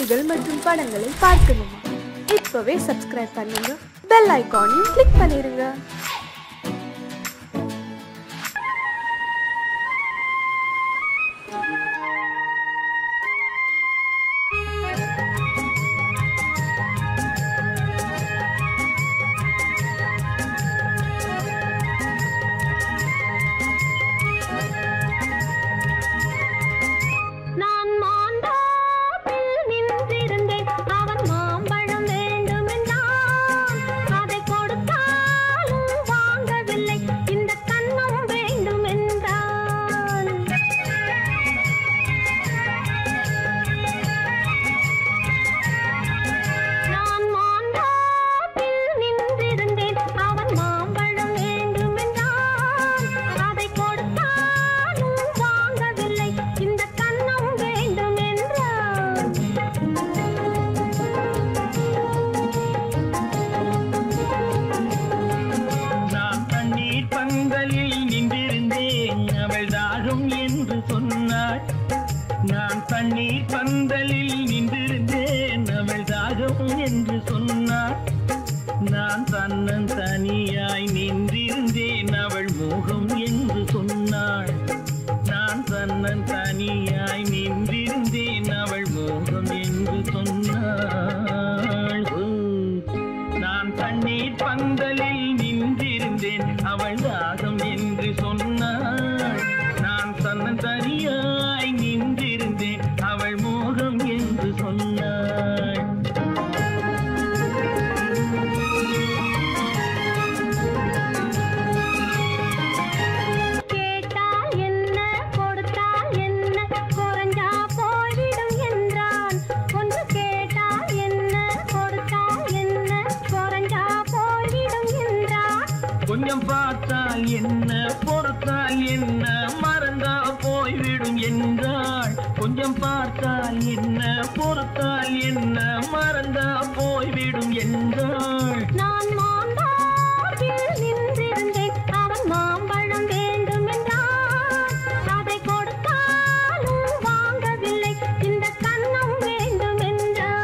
செய்திகள் மற்றும் படங்களை பார்க்கணுமா? இப்பவே சப்ஸ்கிரைப் பண்ணுங்க, பெல் ஐகானையும் கிளிக் பண்ணிருங்க. நான் தண்ணீர் பந்தலில் நின்றிருந்தேன், அவள் தாகம் என்று சொன்னாள். நான் தன்னன் தனியாய் நின்றிருந்தேன், அவள் மோகம் என்று சொன்னாள். நான் தன்னன் தனியாய் நின்றிருந்தேன், அவள் மோகம் என்று சொன்னாள். நான் தண்ணீர் பந்தலில் நின்றிருந்தேன், அவள் தாகம் என்று சொன்னாள். நான் தன்னன் தனியாய் நின்றிருந்தேன், அவள் மோகம் என்று சொன்னாள். கேட்டால் என்ன கொடுத்தால் என்ன, குறைஞ்சா போய்விடும் என்றான். ஒன்று கேட்டால் என்ன கொடுத்தால் என்ன, குறைஞ்சா போய்விடும் என்றான். கொஞ்சம் பார்த்தால் என்ன பொறுத்தால் என்ன, மறந்தா போய்விடும் என்றாள். கொஞ்சம் பார்த்தால் என்ன பொறுத்தால் என்ன, மறந்தா போய்விடும் என்றாள். நான் மாந்தாப்பில் நின்றிருந்தேன், அவன் மாம்பழம் வேண்டும் என்றான். அதை கொடுத்தாலும் வாங்கவில்லை, இந்த கன்னம் வேண்டும் என்றான்.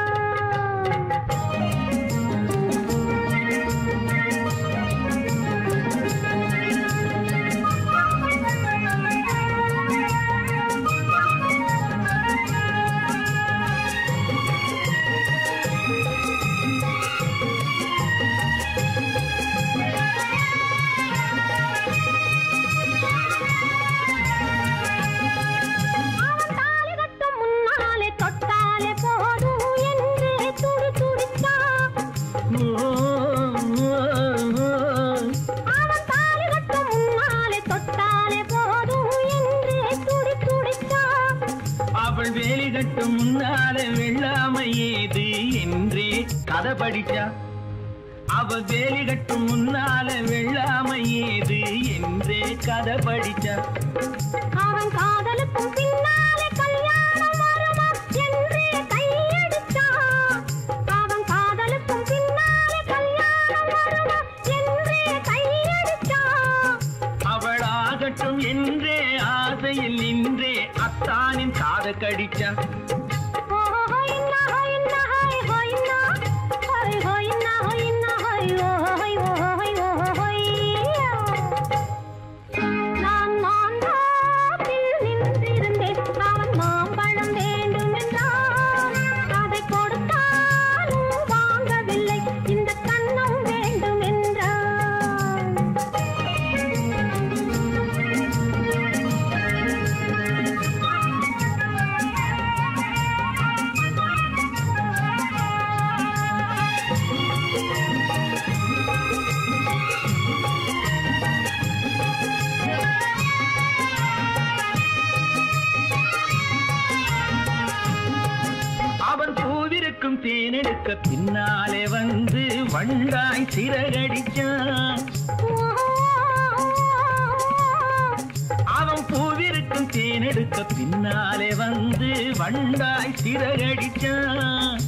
அவள் வேலி கட்டும் முன்னாலே வெள்ளாமை ஏது என்றே கதை படிச்சா. அவள் வேலி கட்டும் முன்னாலே வெள்ளாமை ஏது என்றே கதை படிச்சா. அவன் காதலுக்கும் பின்னாலே கல்யாணம் வருமா என்றே கையடிச்சா. அவன் காதலுக்கும் பின்னாலே கல்யாணம் வருமா என்றே கையடிச்சா. அவள் ஆகட்டும் என்றே ஆசையில் நின்றே அத்தானின் காத கடிச்சா. நான் மாந்தாப்பில் நின்றிருந்தேன், அவன் மாம்பழம் வேண்டும் என்றான். அதை கொடுத்தாலும் வாங்கவில்லை, இந்த கன்னம் வேண்டும் என்றான். அவன் பூவிருக்கும் தேனெடுக்க பின்னாலே வந்து வண்டாய் சிறகடிச்சான். அவன் பூவிருக்கும் தேனெடுக்க பின்னாலே வந்து வண்டாய் சிறகடிச்சான்.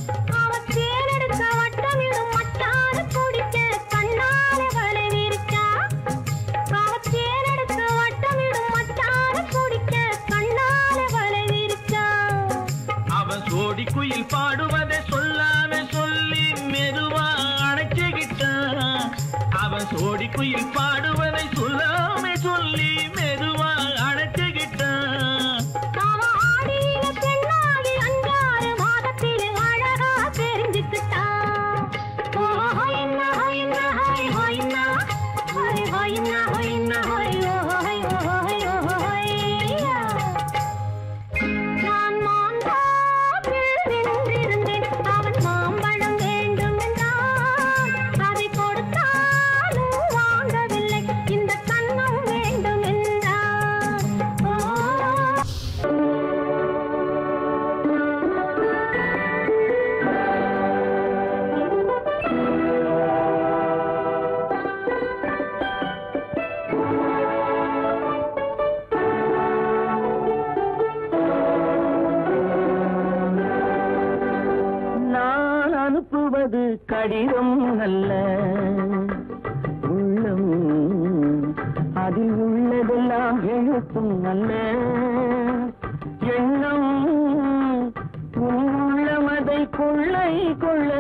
அவன் தேனெடுக்க வட்டமிடும் மட்டாறு குடிக்க கண்ணாலே வலை விரிச்சா. அவன் தேனெடுக்க வட்டமிடும் மட்டாறு குடிக்க கண்ணாலே வலை விரிச்சா. அவன் சோடி குயில் குயில் பாடுவதை சொல்லாம சொல்லி மெதுவா அணைச்சுக்கிட்டான். அவன் சோடி குயில் பாடுவதை சொல்லாம சொல்லி மெதுவா அணைச்சுக்கிட்டான். ஆடியில பெண்ணாகி 5-6 மாதத்தில் அழகா தெரிஞ்சுக்கிட்டான். ஹொய்னா ஹொய்னா ஹொய் ஹொய்னா ஹொய் ஹொய்னா ஹொய்னா ஹொய் ஹொய் ஹொய் ஹொய்யா. நான் மாந்தாப்பில் நின்றிருந்தேன். அவன் மாம்பழம் வேண்டும் என்றான். அதை கொடுத்தாலும் வாங்கவில்லை. இந்த கண்ணம் வேண்டும் என்றான். நான் அனுப்புவது கடிதம் அல்ல, உள்ளம் அதில் உள்ளதெல்லாம் எழுத்தும் அல்ல. எண்ணம் உள்ளமதை கொள்ளை கொள்ள.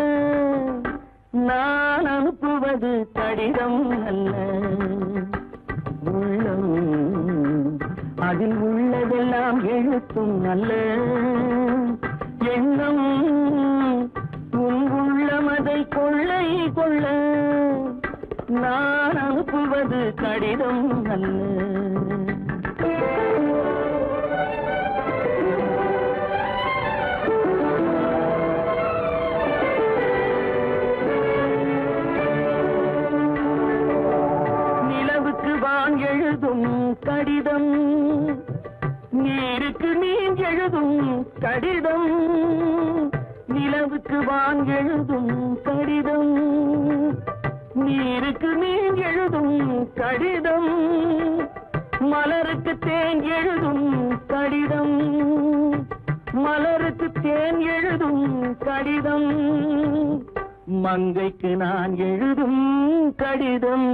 நான் அனுப்புவது கடிதம் அல்ல, உள்ளம் அதில் உள்ளதெல்லாம் எழுத்தும் அல்ல. எண்ணம் உள்ளமதை கொள்ளை கொள்ள. நான் அனுப்புவது கடிதம் அல்ல. நிலவுக்கு வான் எழுதும் கடிதம், நீருக்கு நீர் எழுதும் கடிதம். நிலவுக்கு வான் எழுதும் கடிதம், நீருக்கு நீர் எழுதும் கடிதம். மலருக்கு தேன் எழுதும் கடிதம், மலருக்கு தேன் எழுதும் கடிதம். மங்கைக்கு நான் எழுதும் கடிதம்,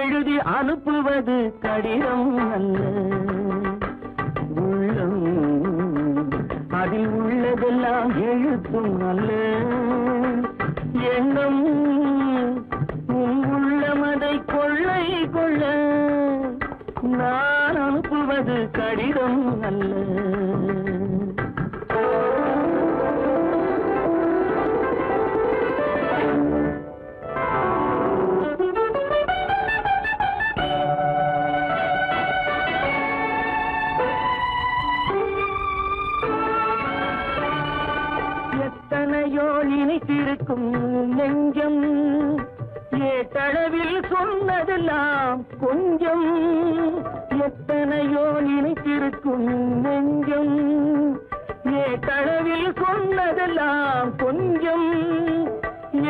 எழுதி அனுப்புவது கடிதம் அல்ல. உள்ளம் அதில் உள்ளதெல்லாம் எழுத்தும் அல்ல. எண்ணம் உள்ளமதை கொள்ளை கொள்ள. நான் அனுப்புவது கடிதம் அல்ல. எத்தனையோ நினைத்திருக்கும் நெஞ்சம், ஏட்டளவில் சொன்னதெல்லாம் கொஞ்சம். எத்தனையோ நினைத்திருக்கும் நெஞ்சம், ஏட்டளவில் சொன்னதெல்லாம் கொஞ்சம்.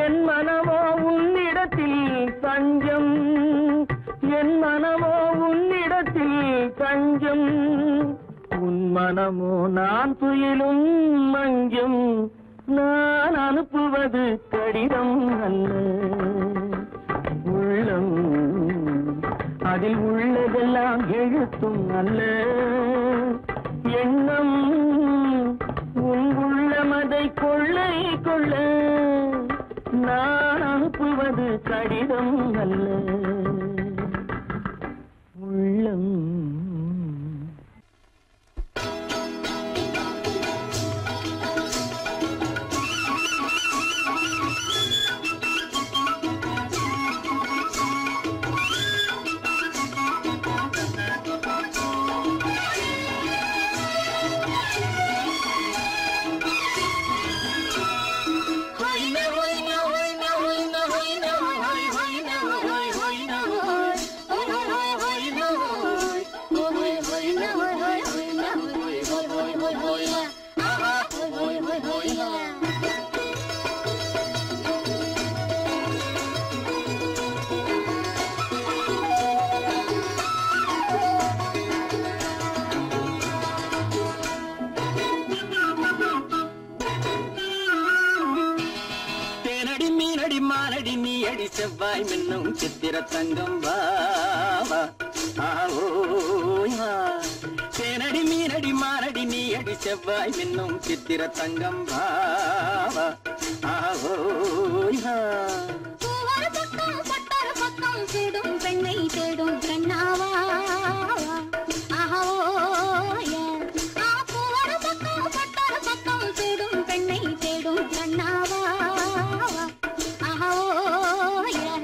என் மனமோ உன்னிடத்தில் தஞ்சம், என் மனமோ உன்னிடத்தில் தஞ்சம். உன் மனமோ நான் துயிலும் மஞ்சம். நான் அனுப்புவது கடிதம் அல்ல, உள்ளம் அதில் உள்ளதெல்லாம் எழுத்தும் அல்ல. எண்ணம் உன் உள்ளமதை கொள்ளை கொள்ள. நான் அனுப்புவது கடிதம் அல்ல, உள்ளம். செவ்வாய் மின்னும் சித்திர தங்கம் வாவா. தேனடி மீனடி மாரடி நீ அடி செவ்வாய் மின்னும் சித்திர தங்கம் பாவா ஆஹோயா பூவொரு பக்கம் பட்டொரு பக்கம் சூடும் பெண்ணை தேடும் கண்ணாவா ஆஹோயா பூவொரு பக்கம் பட்டொரு பக்கம் சூடும் பெண்ணை தேடும் கண்ணாவா ஆஹோயா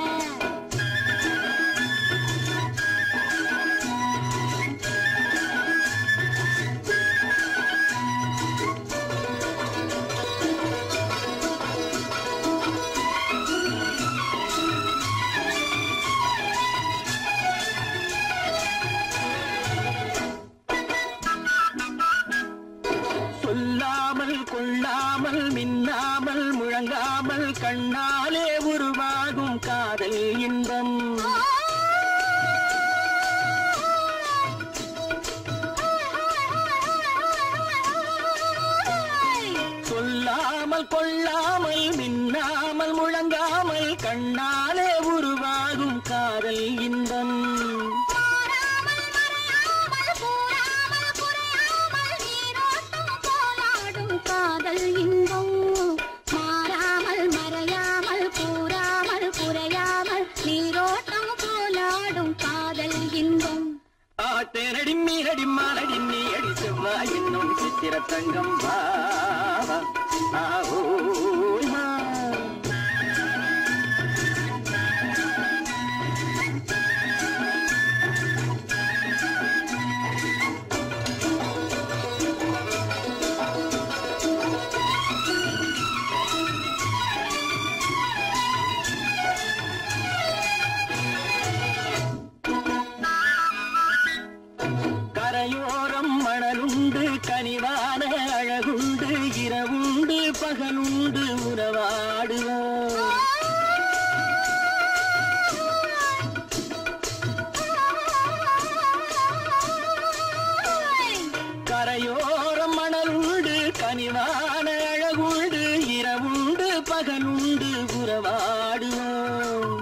சொல்லாமல் கொள்ளாமல் மின்னாமல் முழங்காமல் கண்ணாலே உருவாகும் காதல் இன்பம் சொல்லாமல் கொள்ளாமல் மின்னாமல் முழங்காமல் கண்ணாலே உருவாகும் காதல் இன்பம் காதல் இன்பம் மாறாமல் மறையாமல் கூறாமல் குறையாமல் நீரோட்டம் போலாடும் காதல் இன்பம் ஆத்தேனடி மீனடி மானடி நீ அடி செவ்வாய் என்னும் சித்திர தங்கம் பாவா ஆஹோயா கரையோரம் மணலுண்டு கனிவான அழகுண்டு இரவுண்டு பகலுண்டு உறவாடுவோம் கரையோரம் மணலுண்டு கனிவான அழகுண்டு இரவுண்டு பகலுண்டு உறவாடுவோம்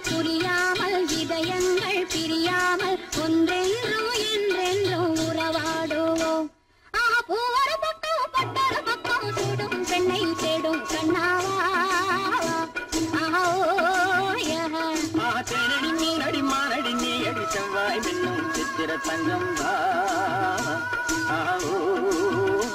புரியாமல் இதயங்கள் பிரியாமல் ஒன்றென்றும் என்றென்றும் உறவாடுவோம் பூவொரு பக்கம் பட்டொரு பக்கம் சூடும் பெண்ணை தேடும் கண்ணாவா தேனடி மீனடி மானடி நீ அடி செவ்வாய் மின்னும் சித்திர தங்கம் பாவா ஆஹோயா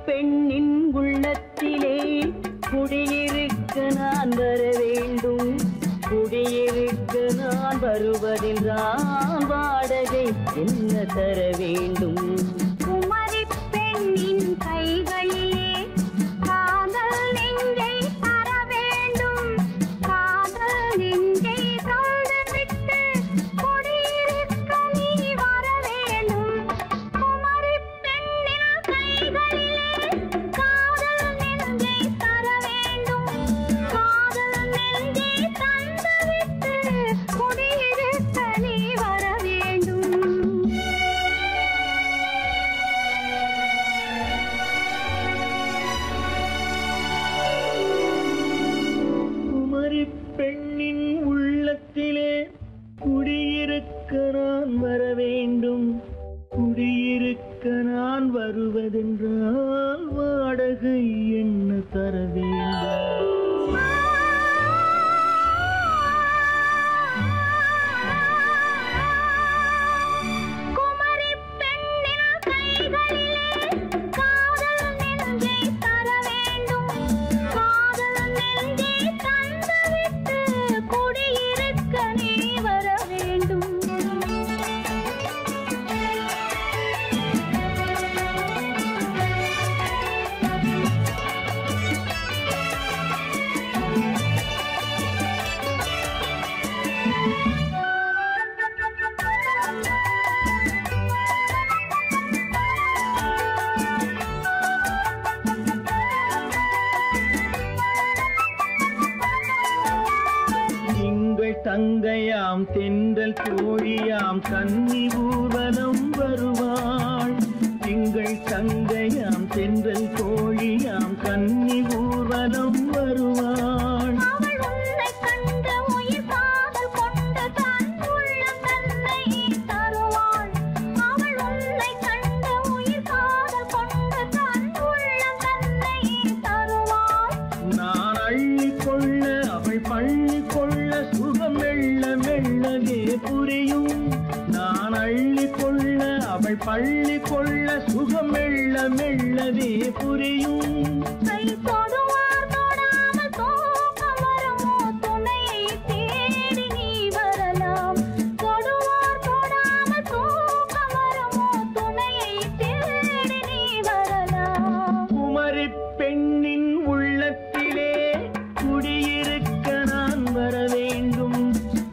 பெண்ணின் உள்ளத்திலே குடியிருக்க நான் வர வேண்டும் குடியிருக்க நான் வருவதென்றால் வாடகை என்ன தர வேண்டும் குமரி பெண்ணின் கைகளிலே காதல் நெஞ்சை தர வேண்டும் காதல் நெஞ்சை தந்துவிட்டு குடியிருக்க நீ வர வேண்டும் குமரி பெண்ணின் கைகளிலே காதல் நெஞ்சை தர வேண்டும் காதல் நெஞ்சை தந்துவிட்டு குடியிருக்க நீ வர வேண்டும் குமரி பெண்ணின் உள்ளத்திலே குடியிருக்க நான் வர வேண்டும் குடியிருக்க நான் வருவதென்றால் வாடகை என்ன தர வேண்டும் குமரி பெண்ணின் கைகளிலே காதல் நெஞ்சை தர வேண்டும் காதல் தங்கையாம் தென்றல் தோழியாம் கன்னி ஊர்வலம் வருவாள். திங்கள் தங்கையாம் தென்றல் தோழியாம் கன்னி ஊர்வலம் வருவாள். அவள் உன்னை கண்டு உயிர் காதல் கொண்டு தன் உள்ளம் தன்னை தருவாள். அவள் உன்னை கண்டு உயிர் காதல் கொண்டு தன் உள்ளம் தன்னை தருவாள். நான் அள்ளி கொள்ள அவள் பள்ளி கொள்ள சுகம் மெல்ல மெல்லவே புரியும். நான் அள்ளி கொள்ள அவள் பள்ளி கொள்ள சுகம் மெல்ல மெல்லவே புரியும். கை தொடுவார் தொடாமல் தூக்கம் வருமோ துணையை தேடி நீ வரலாம். தொடுவார் தொடாமல் தூக்கம் வருமோ துணையை தேடி நீ வரலாம். குமரி பெண்ணின் உள்ளத்திலே குடியிருக்க நான் வர வேண்டும்.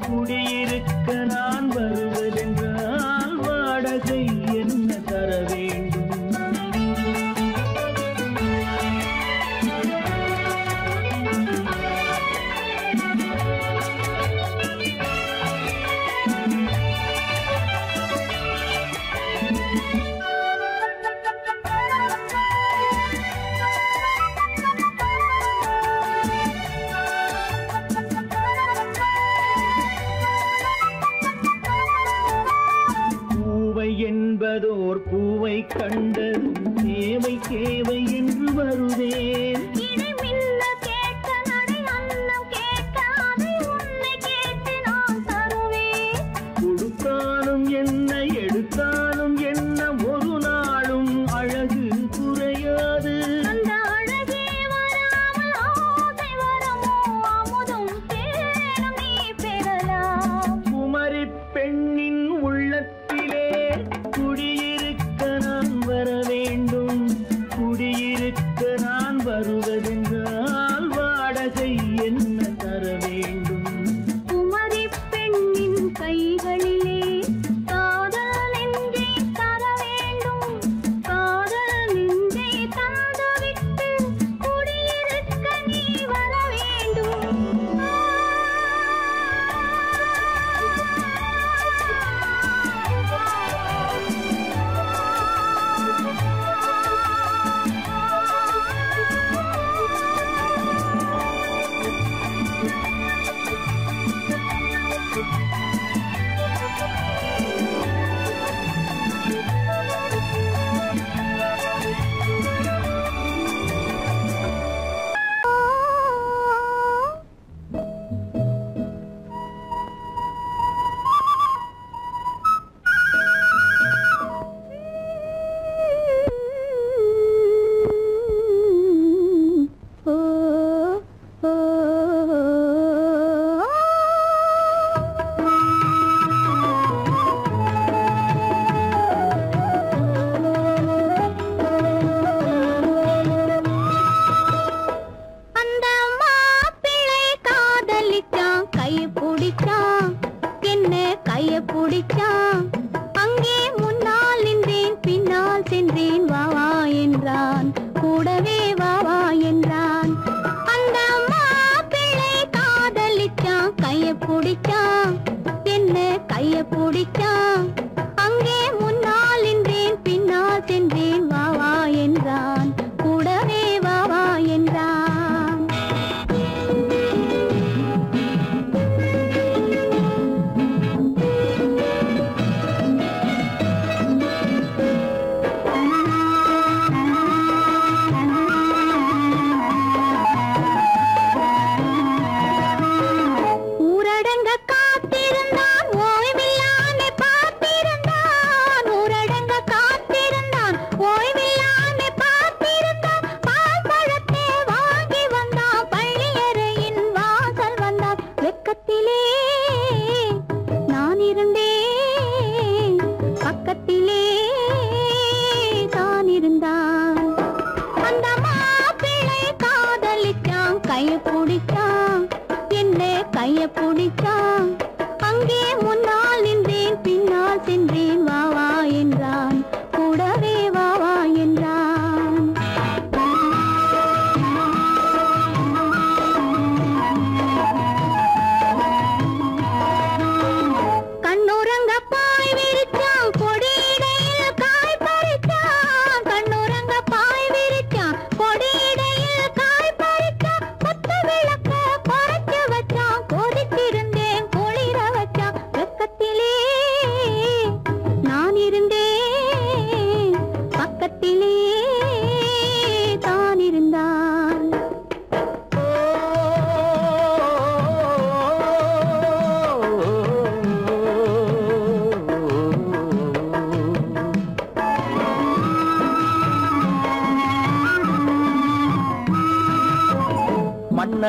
குடியிருக்க நான் வருவதென்றால் வாடகை என்ன தர வேண்டும்? பூவை என்பதோர் பூவை கண்டதும் தேவை தேவை என்று வருவேன். இடை மின்ன கேட்க நடை அன்னம் கேட்க அதை உன்னை கேட்டு நான் தருவேன். கொடுத்தாலும் என்ன எடுத்தாலும் என்ன ஒரு நாளும் அழகு குறையாது. அந்த அழகே வராமல் ஆசை வரமோ அமுதும் தேனும் நீ பெறலாம். குமரி பெண்ணின் உள்ளத்திலே குடியிருக்க நான் வர வேண்டும். குடியிருக்க நான் வருவதென்றால் வாடகை என்ன தர வேண்டும்? குமரி பெண்ணின் கைகளிலே காதல் நெஞ்சை தர வேண்டும். காதல் நெஞ்சை தந்துவிட்டு குடியிருக்க நீ வர வேண்டும். அந்த மாப்பிள்ளை காதலிச்சான் கையை பிடிச்சான் என்ன கையை பிடிச்சான். அங்கே முன்னால் நின்றேன் பின்னால் சென்றேன் வா வா என்றான் கூடவே வா வா என்றான். அந்த மாப்பிள்ளை காதலிச்சான் கையை பிடிச்சான் என்ன கையை பிடிச்சான். அங்கே முன்னால் நின்றேன் பின்னால் சென்றேன் வா வா என்றான் கூடவே வா வா என்றான். ஊரடங்க காத்திருந்தான் ஓய்வில்லாமே பார்த்திருந்தான். ஊரடங்க காத்திருந்தான் ஓய்வில்லாமே பார்த்திருந்தான். பால் பழத்தை வாங்கி வந்தான் பள்ளியறையின் வாசல் வந்தான். வெக்கத்திலே நான் இருந்தேன் பக்கத்திலே தான் இருந்தான். அந்த மாப்பிள்ளை காதலிச்சான் கையை பிடிச்சான் என்ன கையை பிடிச்சான். அங்கே முன்னால் நின்றேன் பின்னால் சென்றேன் வா வா என்றான் கூடவே வா வா என்றான்.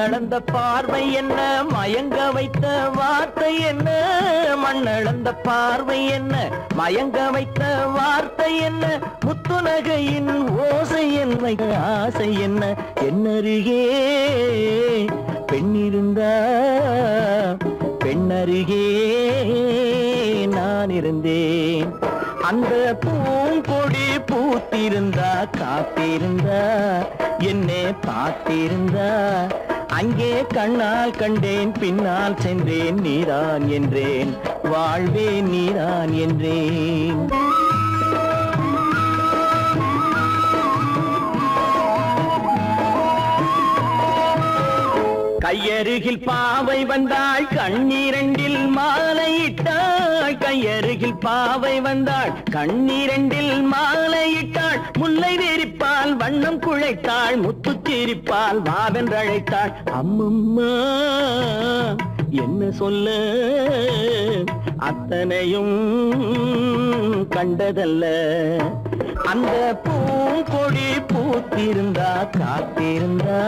மண்ணளந்த பார்வை என்ன, மயங்க வைத்த வார்த்தை என்ன, மண்ணளந்த பார்வை என்ன, மயங்க வைத்த வார்த்தை என்ன, முத்துநகையின் ஓசை என்ன, ஆசை என்ன, என்னருகே பெண்ணிருந்தா பெண்ணருகே நான் இருந்தேன். அந்த பூங்கொடி பூத்திருந்தா காத்திருந்தா என்னை பார்த்திருந்தா அங்கே கண்ணால் கண்டேன் பின்னால் சென்றேன் நீதான் என்றேன் வாழ்வே நீதான் என்றேன். கையருகில் பாவை வந்தாள் கண்ணீரண்டில் மாலையிட்டாள், கையருகில் பாவை வந்தாள் கண்ணீரண்டில் மாலையிட்டாள், முல்லை வெறிப்பால் வண்ணம் குழைத்தாள், முத்து சிரிப்பால் வாவென்றழைத்தாள். அம்மம்மா என்ன சொல்ல அத்தனையும் கண்டதல்ல, அந்த பூங்கொடி பூத்திருந்தா காத்திருந்தா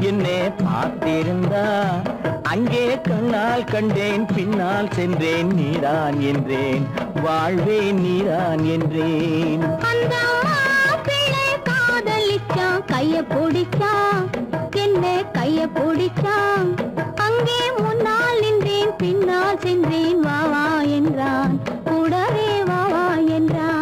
என்னை பார்த்திருந்தா அங்கே கண்ணால் கண்டேன் பின்னால் சென்றேன் நீதான் என்றேன் வாழ்வே நீதான் என்றேன். அந்த பிள்ளை காதலிச்சா கைய பிடிச்சா என்ன கைய பிடிச்சா அங்கே முன்னால் நின்றேன் பின்னால் சென்றேன் வா வா என்றான் கூடவே வா வா என்றான்.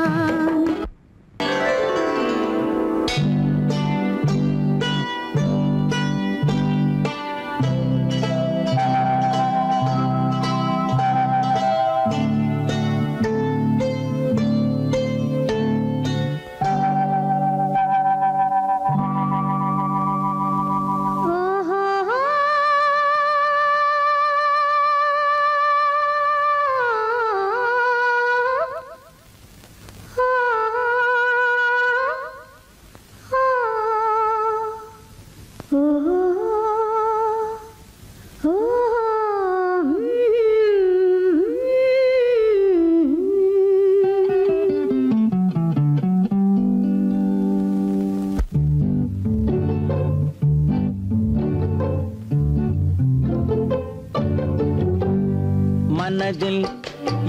மனதில்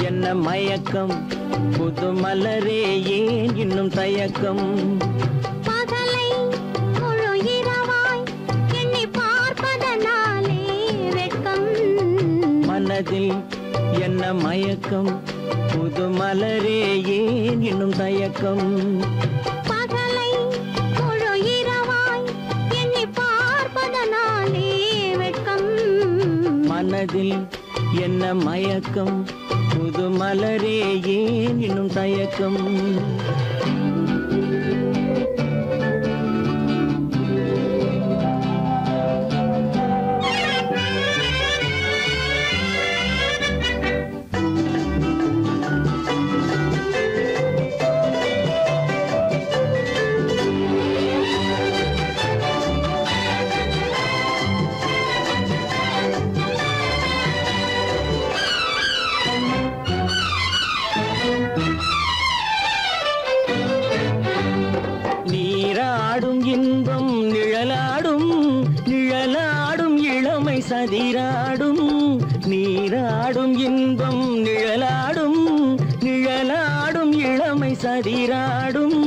என்ன மயக்கம் புது மலரே ஏன் இன்னும் தயக்கம், பகலை முழு இரவாய் எண்ணி பார்ப்பதனாலே வெட்கம். மனதில் என்ன மயக்கம் புது மலரே ஏன் இன்னும் தயக்கம், பகலை முழு இரவாய் எண்ணி பார்ப்பதனாலே வெட்கம். மனதில் என்ன மயக்கம் புது மலரே ஏன் இன்னும் தயக்கம். நீராடும் இன்பம் நிழலாடும் நிழலாடும் இளமை சதிராடும், நீராடும் இன்பம் நிழலாடும் நிழலாடும் இளமை சதிராடும்,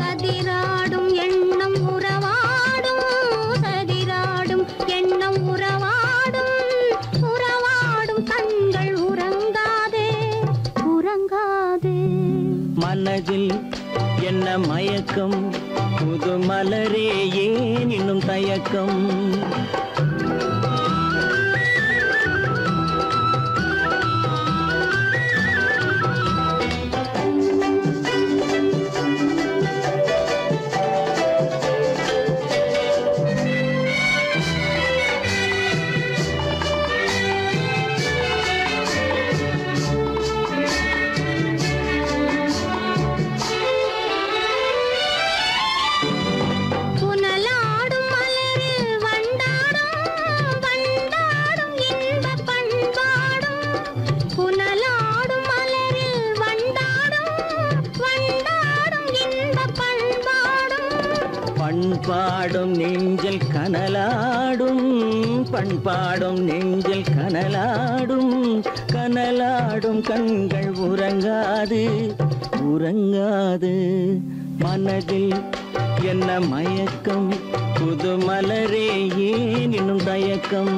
சதிராடும் எண்ணம் உறவாடும் சதிராடும் எண்ணம் உறவாடும் உறவாடும் கண்கள் உறங்காதே உறங்காதே. மனதில் என்ன மயக்கம் புது மலரே ஏன் இன்னும் தயக்கம். புனலாடும் மலரில் வண்டாடும் பண்பாடும் நெஞ்சில் கனலாடும் பண்பாடும் நெஞ்சில் கனலாடும் கனலாடும் கண்கள் உறங்காது உறங்காது மனதில் என்ன மயக்கம் புது மலரே ஏன் இன்னும் தயக்கம்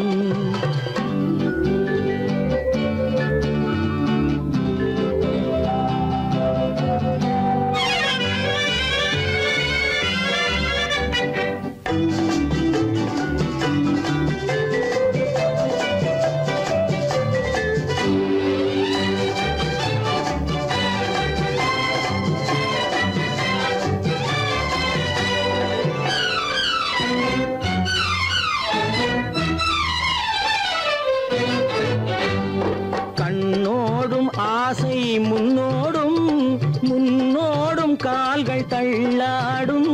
ஆசை முன்னோடும் முன்னோடும் கால்கள் தள்ளாடும்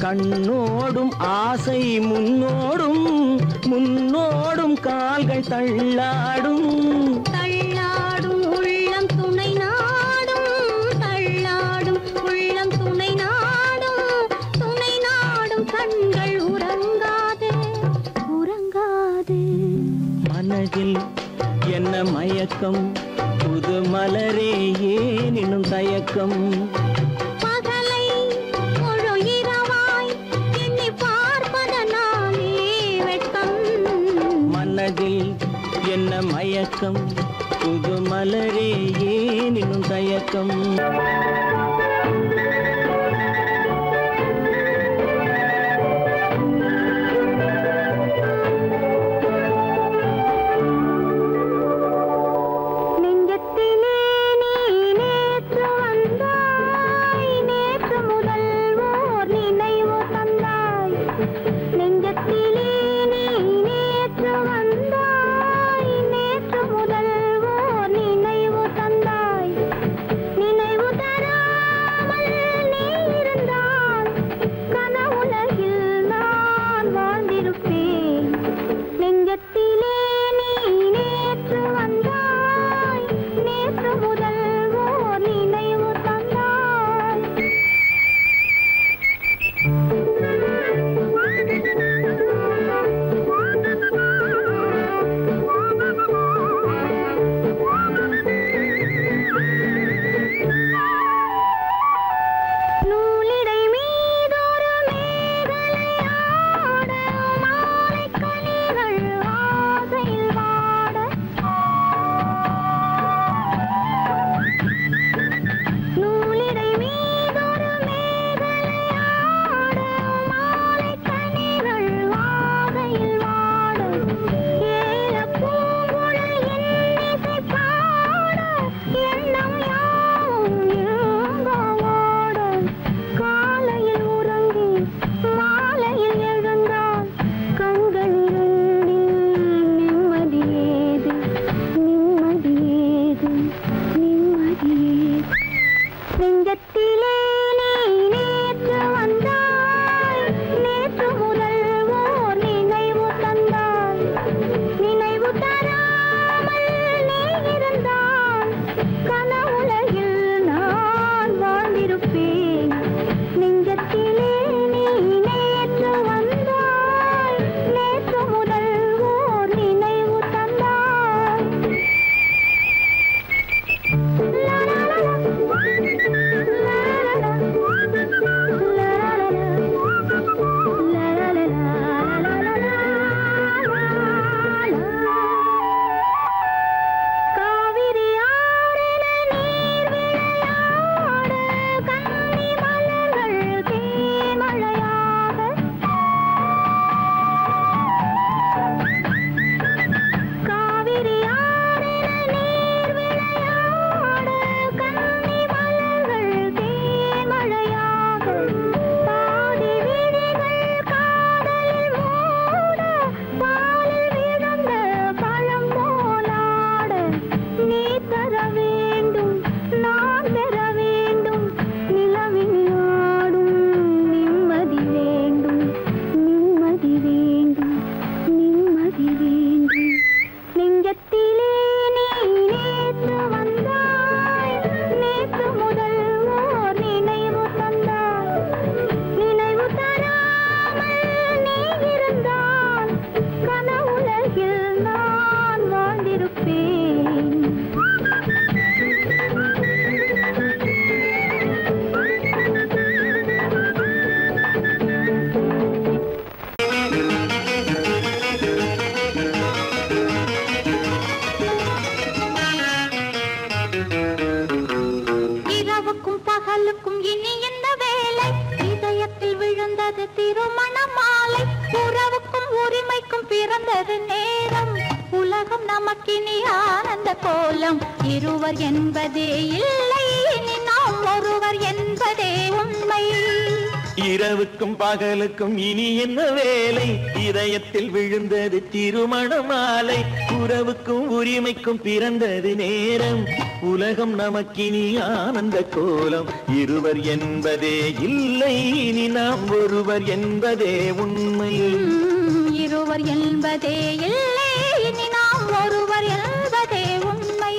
கண்ணோடும் ஆசை முன்னோடும் முன்னோடும் கால்கள் தள்ளாடும் தள்ளாடும் உள்ளம் துணை நாடும் தள்ளாடும் உள்ளம் துணை நாடும் கண்கள் உறங்காது உறங்காது மனதில் என்ன மயக்கம் புது மலரே ஏன் இன்னும் தயக்கம் பகலை முழு இரவாய் எண்ணி பார்ப்பதனாலே வெட்கம் மனதில் என்ன மயக்கம் புது மலரே ஏன் இன்னும் தயக்கம் நினைவு தராய் இருப்பேன். இரவுக்கும் பகலுக்கும் இனி என்ன வேலை? இதயத்தில் விழுந்தது திருமண மாலை. உறவுக்கும் உரிமைக்கும் பிறந்தது நேரம். உலகம் நமக்கினி ஆனந்த கோலம். இருவர் என்பதே இல்லை, இனி நாம் ஒருவர் என்பதே உண்மை. இரவுக்கும் பகலுக்கும் இனி என்ன வேலை? இதயத்தில் விழுந்தது திருமண மாலை. உறவுக்கும் உரிமைக்கும் பிறந்தது நேரம். உலகம் நமக்கினி ஆனந்த கோலம். இருவர் என்பதே இல்லை, இனி நாம் ஒருவர் என்பதே உண்மை. இருவர் என்பதே இல்லை, இனி நாம் ஒருவர் என்பதே உண்மை.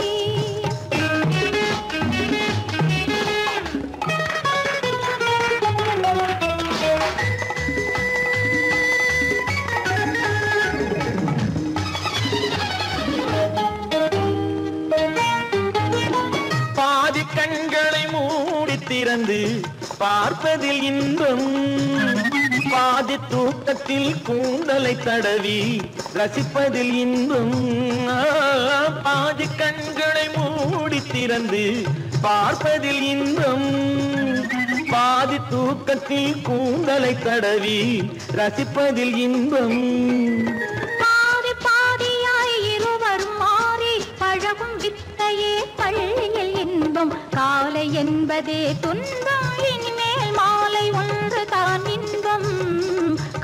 பாதி கண்களை மூடி திறந்து பார்ப்பதில் இன்பம். பாதி தூக்கத்தில் கூந்தலை தடவி ரசிப்பதில் இன்பம். பாதி கண்களை மூடி திறந்து பார்ப்பதில் இன்பம். பாதி தூக்கத்தில் கூந்தலை தடவி ரசிப்பதில் இன்பம். பாதி பாதியாய் இருவர் மாறி பழகும் வித்தையே பள்ளியில் இன்பம். காலை என்பதே துன்பம், இனிமேல் மாலை ஒன்று தான் இன்பம்.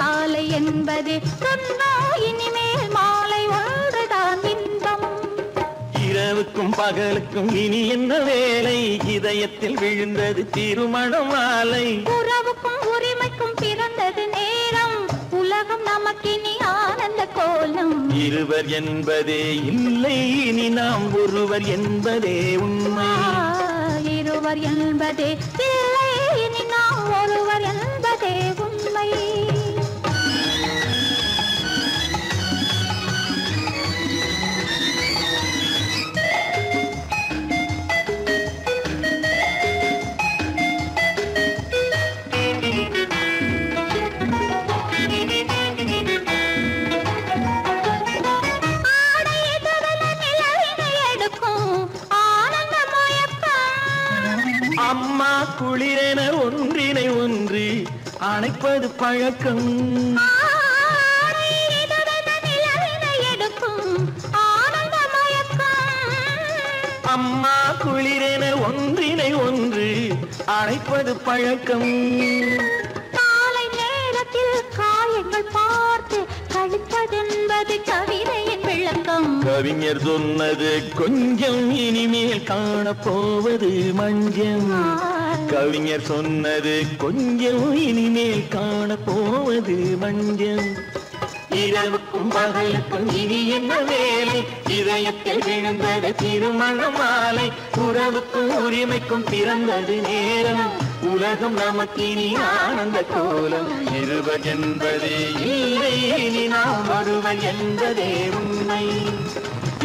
காலை என்பதே துன்பம், இனிமேல் மாலை ஒன்று தான் இன்பம். இரவுக்கும் பகலுக்கும் இனி என்ன வேலை? இதயத்தில் விழுந்தது திருமண மாலை. உறவுக்கும் உரிமைக்கும் பிறந்தது நேரம். உலகம் நமக்கினி ஆனந்த கோலம். இருவர் என்பதே இல்லை, இனி நாம் ஒருவர் என்பதே உண்மை. இருவர் என்பதே இல்லை, இனி நாம் ஒருவர் என்பதே உண்மை. அம்மா குளிரென ஒன்றினை ஒன்று அணைப்பது பழக்கம். அம்மா குளிரென ஒன்றினை ஒன்று அணைப்பது பழக்கம். காலை நேரத்தில் காயங்கள் பார்த்து கழிப்பதென்பது கவிதையின் விளக்கம். கவிஞர் சொன்னது கொஞ்சம், இனிமேல் காணப்போவது மஞ்சம். கவிஞர் சொன்னது கொஞ்சம், இனிமேல் காணப்போவது மஞ்சம். இரவுக்கும் பகலுக்கும் இனி என்ன வேலை? இதயத்தில் விழுந்தது திருமண மாலை. உறவுக்கும் உரிமைக்கும் பிறந்தது நேரம். உலகம் நமக்கினி ஆனந்த கோலம். இருவர் என்பதே இல்லை, இனி நாம் ஒருவர் என்பதே உண்மை.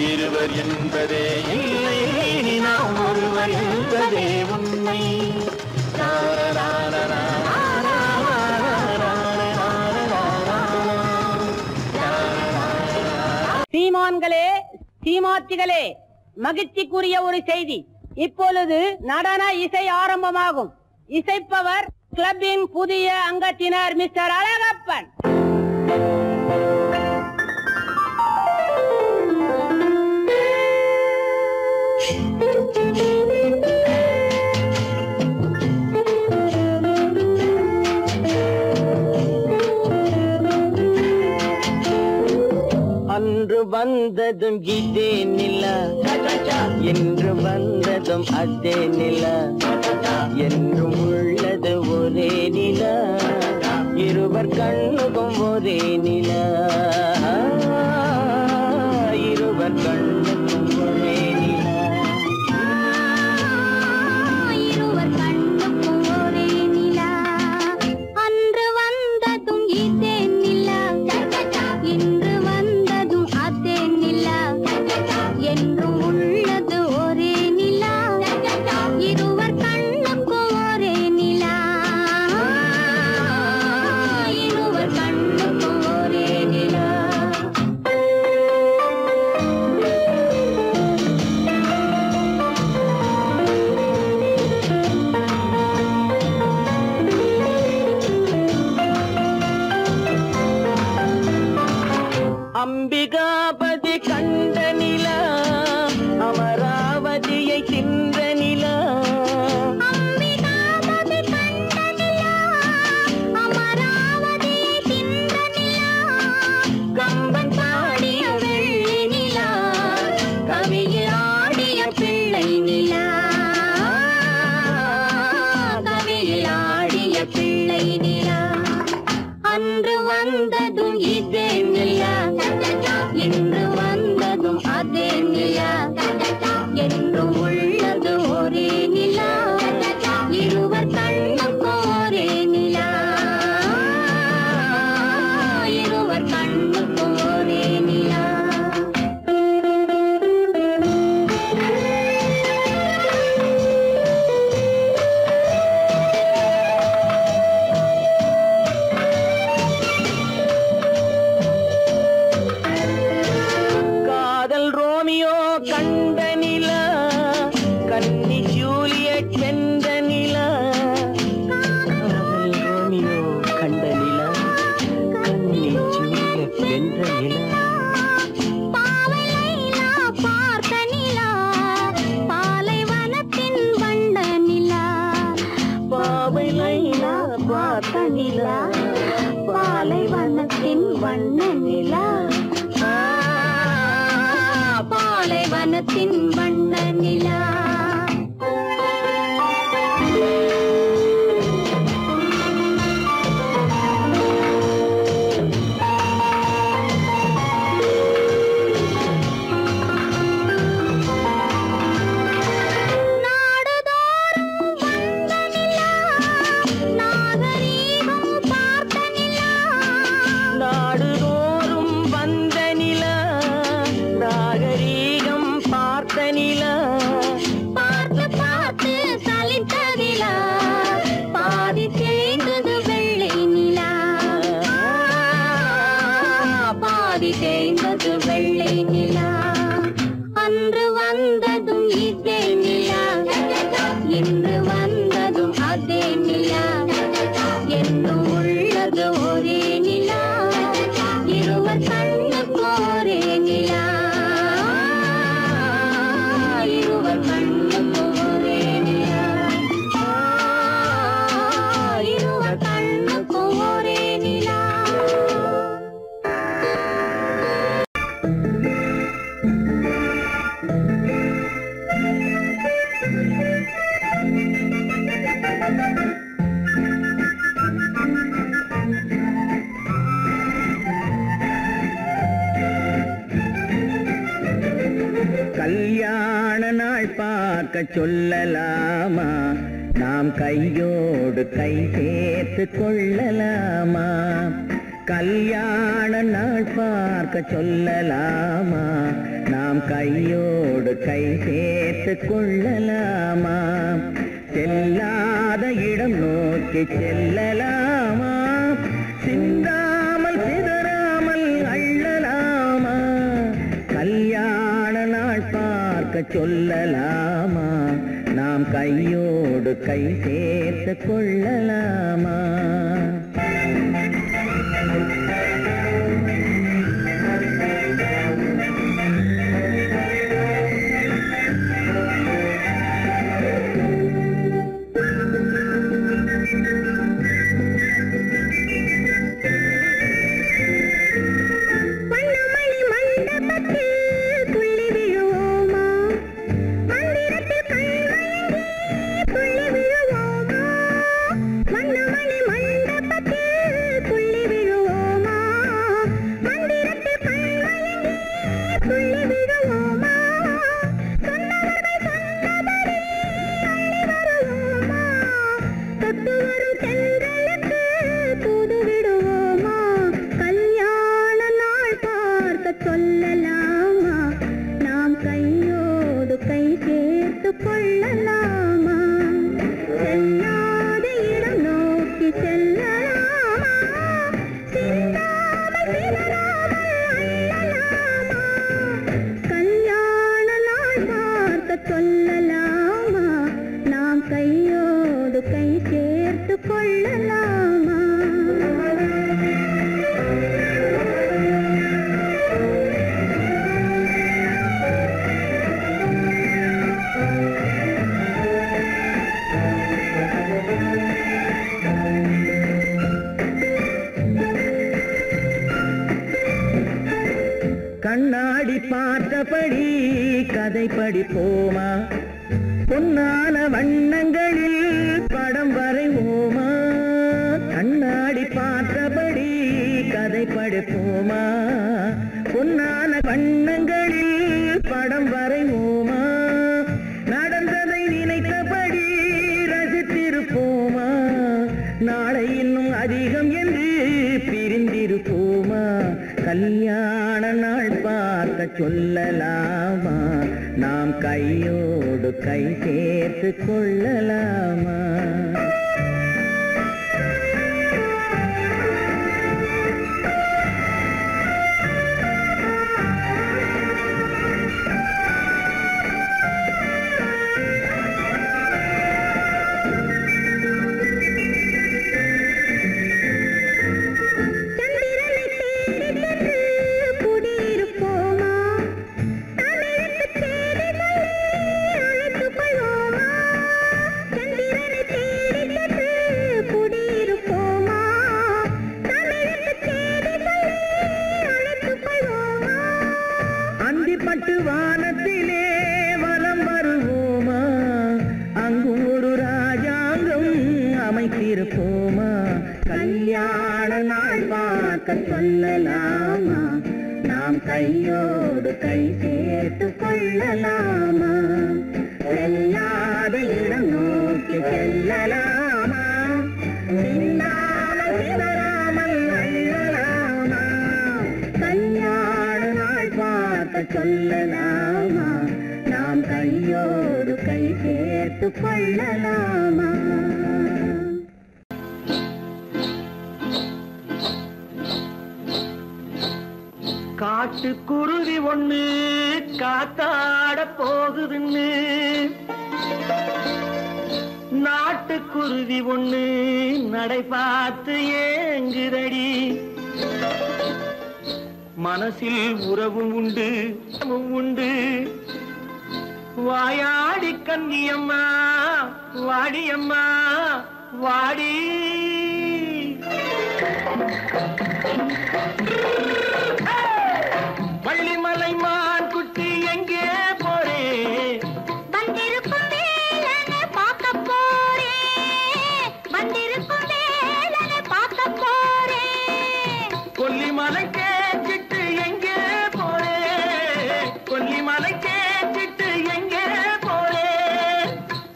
இருவர் என்பதே இல்லை, இனி நாம் ஒருவர் என்பதே உண்மை. சீமான்களே, சீமாத்திகளே, மகிழ்ச்சிக்குரிய ஒரு செய்தி. இப்பொழுது நடன இசை ஆரம்பமாகும். இசைப்பவர் கிளப்பின் புதிய அங்கத்தினர் மிஸ்டர் அழகப்பன். அன்று வந்ததும் இதே நிலா, என்று வந்ததும் அதே நிலா, என்றும் உள்ளது ஒரே நிலா, இருவர் கண்ணுக்கும் ஒரே நிலா, இருவர் கண்ணுக்கும் ஒரே நிலா. இருவர் கண்ணுக்கும் ஒரே நிலா. அன்று வந்ததும் இதே நிலா, இன்று வந்ததும் அதே நிலா, என்றும் உள்ளது ஒரே நிலா இருவர் கண்ணுக்கும் ஒரே நிலா இருவர் கண்ணுக்கும் ஒரே நிலா அம்பிகாபதி கண்ட நிலா அமராவதியை தின்ற நிலா அம்பிகாபதி கண்ட நிலா அமராவதியை தின்ற நிலா கம்பன் பாடிய வெள்ளி நிலா கவியில் ஆடிய பிள்ளை நிலா கவியில் ஆடிய பிள்ளை நிலா அன்று வந்ததும் இதே நிலா இன்று வந்ததும் அதே நிலா என்றும் உள்ளது ஒரே நிலா இருவர் கண்ணுக்கும் ஒரே நிலா இருவர் கண்ணுக்கும் ஒரே நிலா காதல் ரோமியோ கண்ட நிலா கன்னி ஜூலியட் வென்ற நிலா காதல் ரோமியோ கண்ட நிலா கன்னி ஜூலியட் வென்ற நிலா பாவை லைலா பார்த்த நிலா பாலைவனத்தின் வண்ண நிலா பாவை லைலா பார்த்த நிலா பாலைவனத்தின் வண்ண நிலா பாலைவனத்தின் வண்ண நிலா நாடுதோறும் வந்த நிலா நாகரீகம் பார்த்த நிலா நாடுதோறும் வந்த நிலா நாகரீகம் பார்த்த நிலா பார்த்து பார்த்து சலித்ததிலா பாதி தேய்ந்தது வெள்ளை நிலா பாதி தேய்ந்தது வெள்ளை நிலா அன்று வந்ததும் இதே நிலா இன்று வந்ததும் அதே நிலா என்றும் உள்ளது ஒரே நிலா இருவர் கண்ணுக்கும் ஒரே நிலா இருவர் கண்ணுக்கும் ஒரே நிலா இருவர் கண்ணுக்கும் ஒரே நிலா கல்யாண நாள் பார்க்க சொல்லலாமா நாம் கையோடு கை சேர்த்து கொள்ளலாமா கல்யாண நாள் பார்க்க சொல்லலாமா நாம் கையோடு கை சேர்த்து கொள்ளலாமா செல்லாத இடம் நோக்கி செல்லலாமா சிந்தாமல் சிதறாமல் அள்ளலாமா கல்யாண நாள் பார்க்க சொல்லலாமா நாம் கையோடு கை சேர்த்து கொள்ளலாமா வண்ணமணி மண்டபத்தில் துள்ளி விழுவோமா மந்திரத்தில் கண்மயங்கி துள்ளி விழுவோமா வண்ணமணி மண்டபத்தில் துள்ளி விழுவோமா கண்ணாடி பார்த்தபடி கதை படிப்போமா பொன்னான வண்ணங்களில் படம் வரைவோமா கண்ணாடி பார்த்தபடி கதை படிப்போமா பொன்னான வண்ணங்களில் படம் வரைவோமா நடந்ததை நினைத்தபடி ரசித்திருப்போமா நாளை இன்னும் அதிகம் என்று பிரிந்திருப்போமா கல்யாண நாள் பார்க்க சொல்லலாமா நாம் கையோடு கை சேர்த்து கொள்ளலாமா சொல்லலாமா நாம் கையோடு கை சேர்த்து கொள்ளலாமா செல்லாத இடம் நோக்கி செல்லலாமா சிந்தாமல் அள்ளலாமா கல்யாண நாள் பார்க்க சொல்லலாமா நாம் கையோடு கை சேர்த்து கொள்ளலாமா காட்டுக்குருவி ஒண்ணு காத்தாட போகுதுன்னு நாட்டுக்குருவி ஒண்ணு நடை பார்த்து ஏங்குதடி மனசில் உறவும் உண்டு உண்டு வாயாடி கன்னியம்மா வாடியம்மா வாடி வள்ளிமலை மான் குட்டி எங்கே போறே வந்திருக்கும் வேலனை பார்க்க போறேன் வந்திருக்கும் வேலனை பார்க்க போறேன் கொல்லிமலை கேட்டுட்டு எங்கே போறே கொல்லிமலை கேட்டுட்டு எங்கே போறே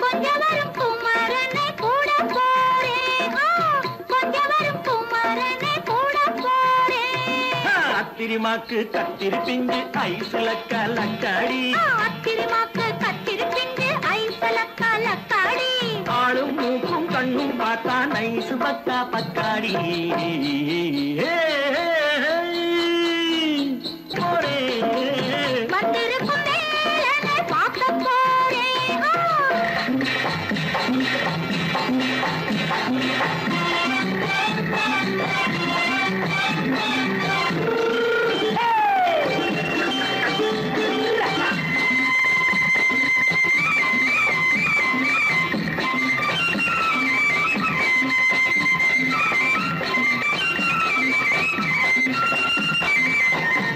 கொஞ்சம் வரும் குமரனை கூட போறேன் கொஞ்சம் வரும் குமரனை கூட போறேன் அத்திரிமாக்கு கத்திரி பிஞ்சு ஐசுல கலக்காடி அத்திரிமாக்கு கத்திரி பிஞ்சு ஐசுல கலக்காடி ஆளும் மூக்கும் கண்ணும் பார்த்தா நைசு பக்கா பக்காடி போரே வந்திருக்கும் வேலனை பார்க்க போறேன்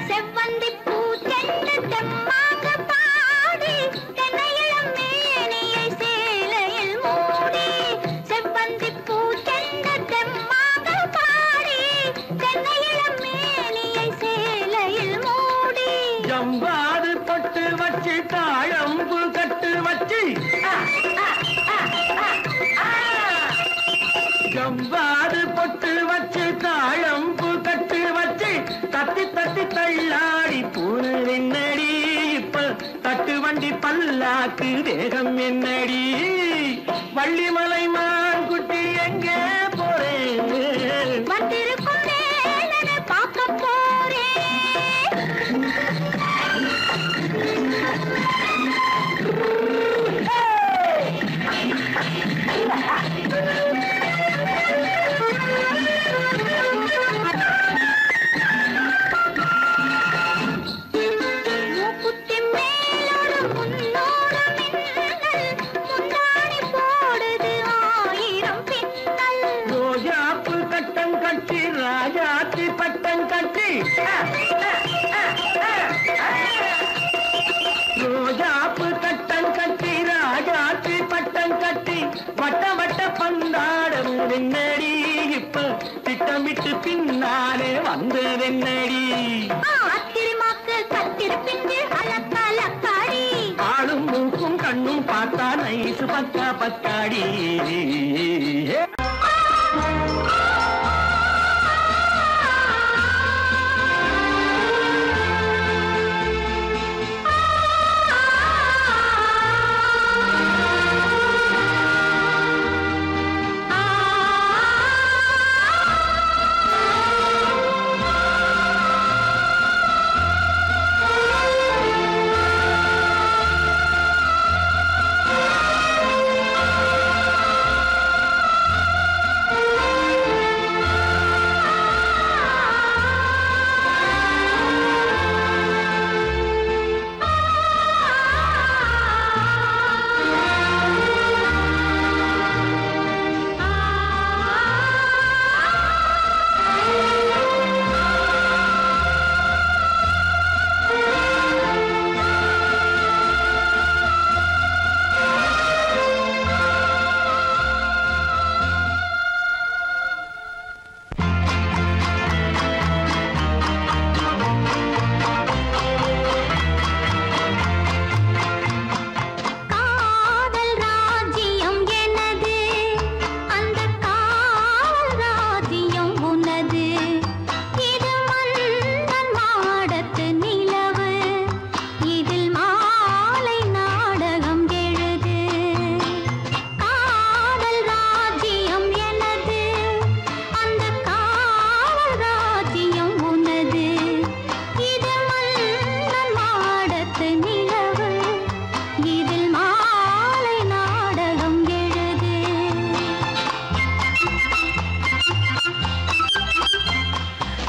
செவ்வந்தி பூ தென்று தெம்மாக பாடி தென்னையிளம் மேனியை சேலையில் மூடி செவ்வந்தி பூ தென்று தெம்மாக பாடி தென்னையிளம் மேனியை சேலையில் மூடி ஜம்பாது பொட்டு வச்சு தாழம்பு கட்டு வச்சு ஜம்பாது பொட்டு வச்சு தாழம்பு கட்டு வச்சு தட்டி தட்டி தள்ளாடி பூரு என்னடி இப்ப தட்டு வண்டி பல்லாக்கு தேகம் என்னடி வள்ளிமலை மான் குட்டி எங்கே போறேன் வந்திருக்கும் வேலனை பார்க்க போறேன் மூக்குத்தி மேலோடு முன்னோடு மின்னல் முந்தாணி போடுது ஆயிரம் பின்னல் மூக்கும் கண்ணும் பார்த்தா நைசு பக்கா பக்காடி.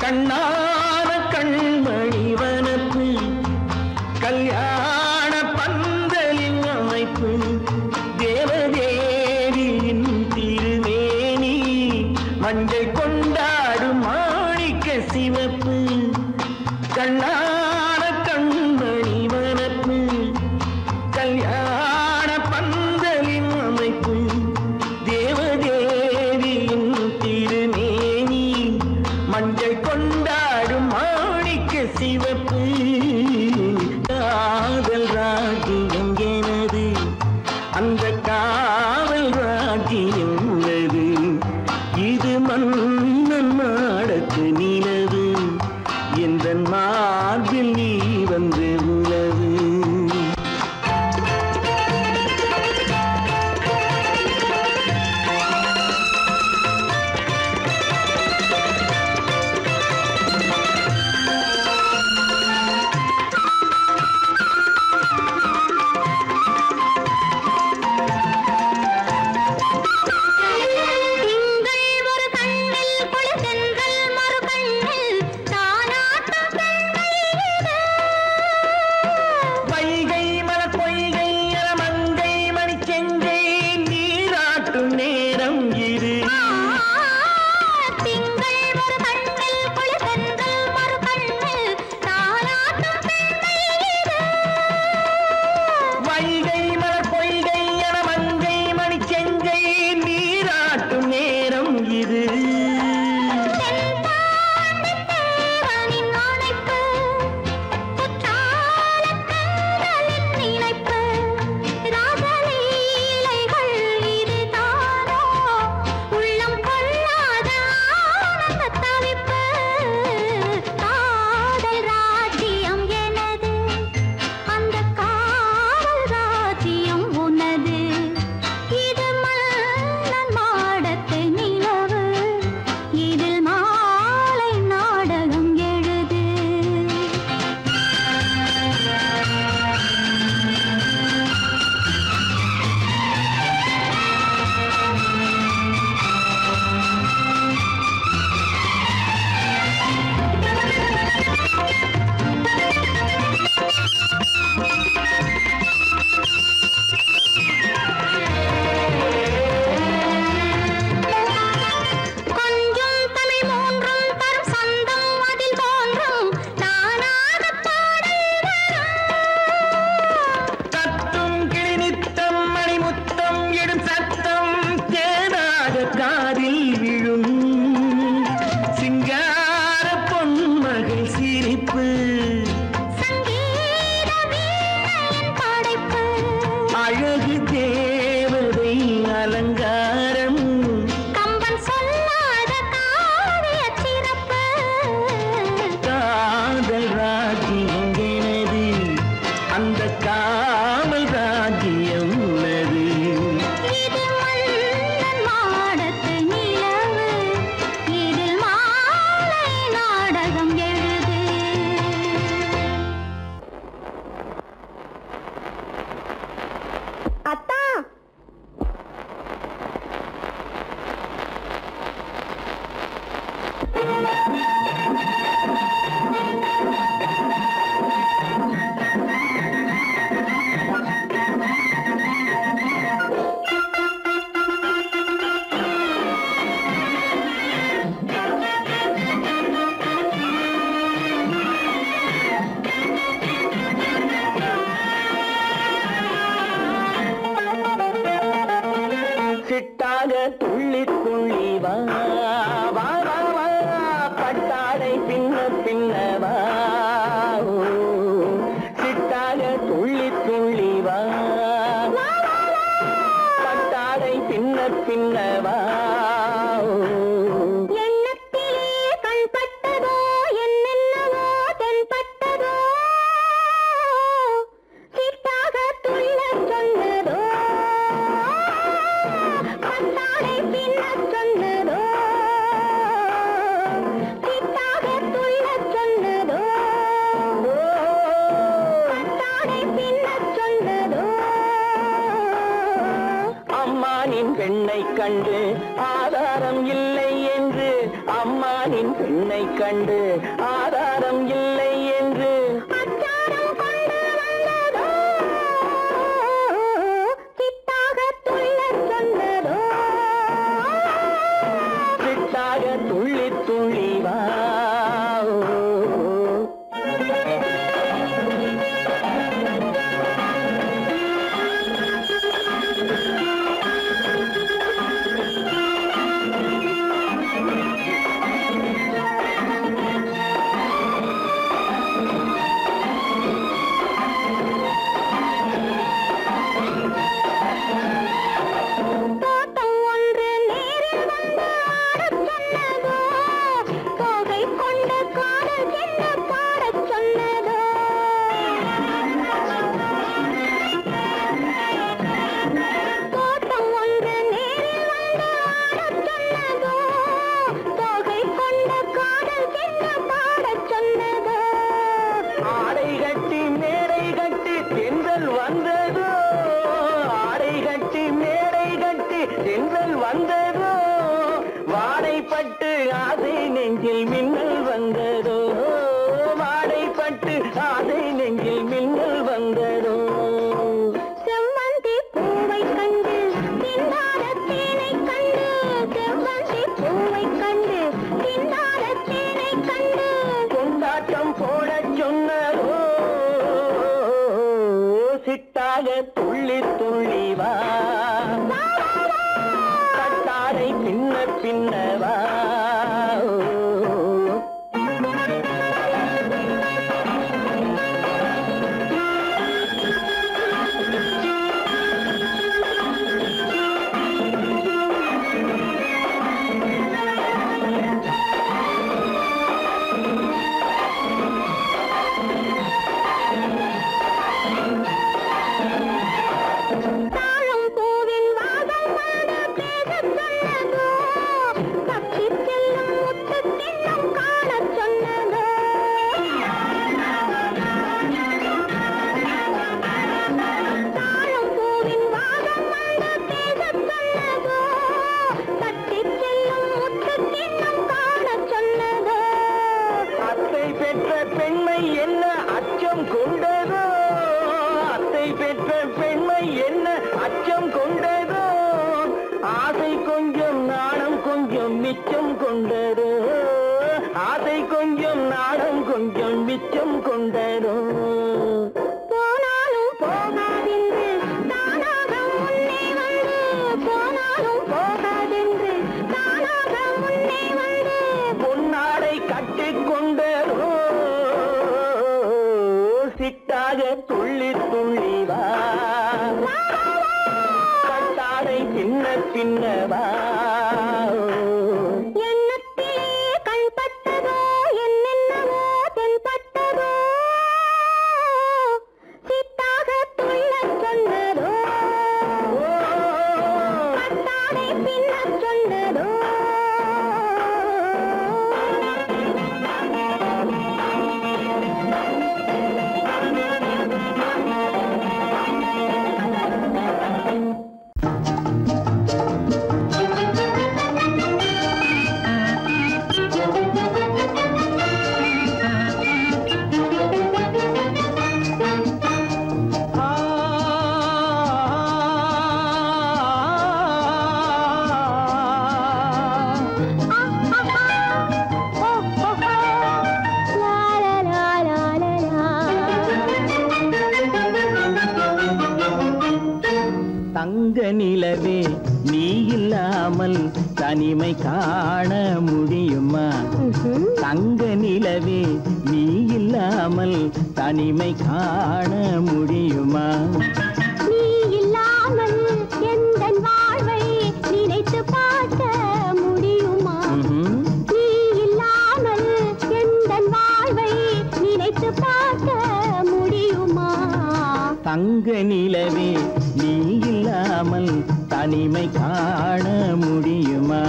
கண்ணான கண்மணி வனப்பு கல்யாண பந்தலின் அமைப்பு தேவதேவியின் திருமேனி மஞ்சள் கொண்டாடும் மாணிக்க சிவப்பு. கண்ணான கண்மணி வனப்பு கல்யாண பந்தலின் அமைப்பு தேவதேவியின் திருமேனி மஞ்சள் கொண்டாடும் மாணிக்க சிவப்பு. காதல் ராஜ்யம் எனது அந்த காவல் ராஜ்யம் உள்ளது இது மண் அழகு தேவதை அலங்காரம் கம்பன் சொல்லாத காவிய சிறப்பு காதல் ராஜ்யம் எனது அந்த காவல் ராஜ்யம் உள்ளது இது மன்னன் மாடத்து நிலவு இதில் மாலை நாடகம் எழுது அத்தா சிட்டாக துள்ளி துள்ளி வா வா வா வா பட்டாடை பின்ன பின்னவா சிட்டாக துள்ளி துள்ளி வா பட்டாடை பின்ன பின்னவா எண்ணத்திலே கண்பட்டதோ என்னென்னவோ தென்பட்டதோ சிட்டாக துள்ளச் சொன்னதோ பட்டாடை பின்னச் சொன்னதோ சிட்டாக துள்ளச் சொன்னதோ பட்டாடை பின்னச் சொன்னதோ அம்மானின் பெண்ணை கண்டு ஆதாரம் இல்லை என்று அம்மானின் பெண்ணை கண்டு ஆதாரம் இல்லை என்று அச்சாரம் கொண்டு வந்ததோ சிட்டாக துள்ளச் சொன்னதோ சிட்டாக துள்ளி துள்ளி வா தோட்டம் ஒன்று நேரில் வந்து ஆடச் சொன்னதோ தோகை கொண்ட காதல் என்ன பாடச் சொன்னதோ தோட்டம் ஒன்று நேரில் வந்து ஆடச் சொன்னதோ தோகை கொண்ட காதல் என்ன பாடச் சொன்னதோ ஆடை கட்டி மேடை கட்டி தென்றல் வந்ததோ ஆடை கட்டி மேடை கட்டி தென்றல் வந்ததோ வாடைப்பட்டு ஆசை நெஞ்சில் மின்னல் வந்ததோ வாடைப்பட்டு ஆசை நெஞ்சில் மின்னல் வந்ததோ செவ்வந்தி பூவை கண்டு திண்டாட தேனை கண்டு செவ்வந்தி பூவை கண்டு திண்டாட தேனை கண்டு கொண்டாட்டம் போடச் சொன்னதோ சிட்டாக துள்ளி துள்ளி வா கட்டாடை பின்ன பின்னவா தாழம் பூவின் வாசம் வந்து பேசச் சொன்னதோ தப்பிச் செல்லும் முத்துக் கிண்ணம் காணச் சொன்னதோ தாழம் பூவின் வாசம் வந்து பேசச் சொன்னதோ தப்பிச் செல்லும் முத்துக் கிண்ணம் காணச் சொன்னதோ அத்தை பெற்ற பெண்மை என்ன அச்சம் கொண்டதோ அத்தை பெற்ற பெண்மை என்ன அச்சம் கொண்டதோ ஆசை கொஞ்சம் நாணம் கொஞ்சம் மிச்சம் கொண்டதோ ஆசை கொஞ்சம் நாணம் கொஞ்சம் மிச்சம் கொண்டதோ போனாலும் போகாதென்று தானாக முன்னே வந்து போனாலும் போகாதென்று தானாக முன்னே வந்து பொன்னாடை கட்டிக்கொண்டதோ சிட்டாக துள்ளி துள்ளி வா பின்னவா எண்ணத்திலே கண்பட்டதோ என்னென்னவோ தென்பட்டதோ சித்தாக துள்ளச் சொன்னதோ பட்டாடை பின்னச் சொன்னதோ தங்க நிலவே நீ இல்லாமல் தனிமை காண முடியுமா தங்க நிலவே நீ இல்லாமல் தனிமை காண முடியுமா நீ இல்லாமல் எந்தன் வாழ்வை நினைத்து பார்க்க முடியுமா நீ இல்லாமல் எந்தன் வாழ்வை நினைத்து பார்க்க முடியுமா தங்க நிலவே நீ இல்லாமல் தனிமை காண முடியுமா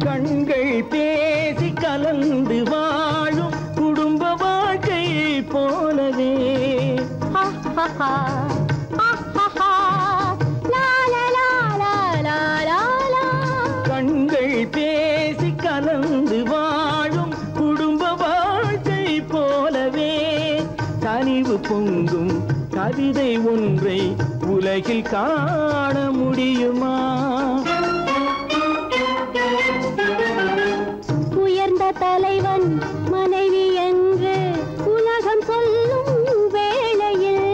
கண்கள் பேசி கலந்து வாழும் குடும்ப வாழ்க்கை போலவே கண்கள் பேசி கலந்து வாழும் குடும்ப வாழ்க்கை போலவே கனிவு பொங்கும் கவிதை ஒன்றை உலகில் காண முடியுமா உயர்ந்த தலைவன் மனைவி என்று உலகம் சொல்லும் வேளையில்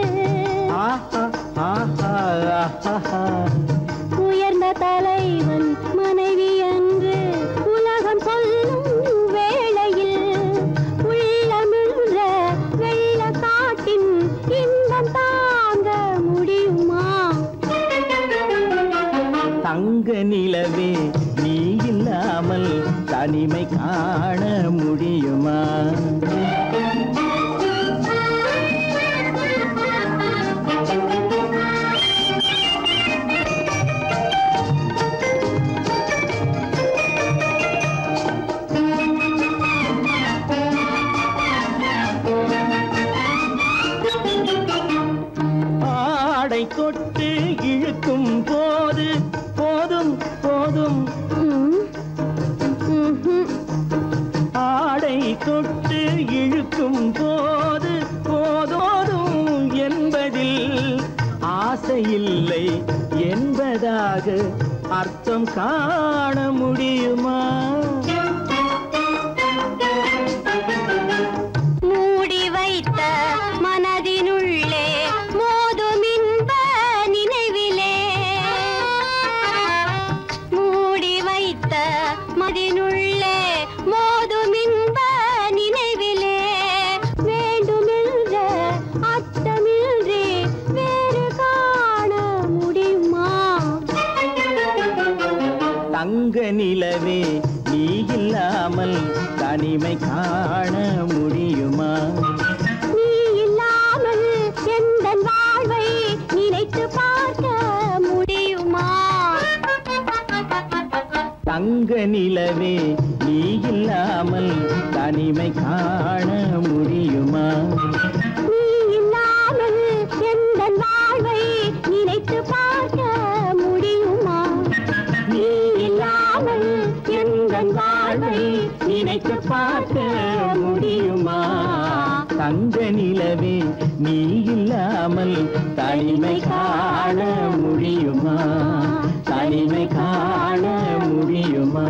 உயர்ந்த தலைவன் மனைவி என்று உலகம் சொல்லும் வேளையில் உள்ளமிழ்ற வெள்ள காட்டின் இன்பம் தாங்க முடியுமா தங்க நிலவே நீ இல்லாமல் தனிமை காண முடியுமா ஆடை தொட்டு இழுக்கும் போது போதும் போதும் ஆடை தொட்டு இழுக்கும் போது போதோதும் என்பதில் ஆசையில்லை என்பதாக அர்த்தம் காண முடியுமா மூடி வைத்த மனதினுள்ளே மோதும் இன்ப நினைவிலே மூடி வைத்த மனதினுள்ளே மோதும் இன்ப நினைவிலே வேண்டுமென்ற அர்த்தமின்றி வேறு காண முடியுமா தங்க நிலவே நீ இல்லாமல் தனிமை காண முடியுமா நீ இல்லாமல் எந்தன் வாழ்வை நினைத்து பார்க்க முடியுமா தங்க நிலவே நீ இல்லாமல் தனிமை காண முடியுமா நீ இல்லாமல் எந்தன் வாழ்வை நினைத்து பார்க்க முடியுமா நீ இல்லாமல் எந்தன் வாழ்வை நினைத்து பார்க்க முடியுமா தங்க நிலவே நீ இல்லாமல் தனிமை காண முடியுமா தனிமை காண முடியுமா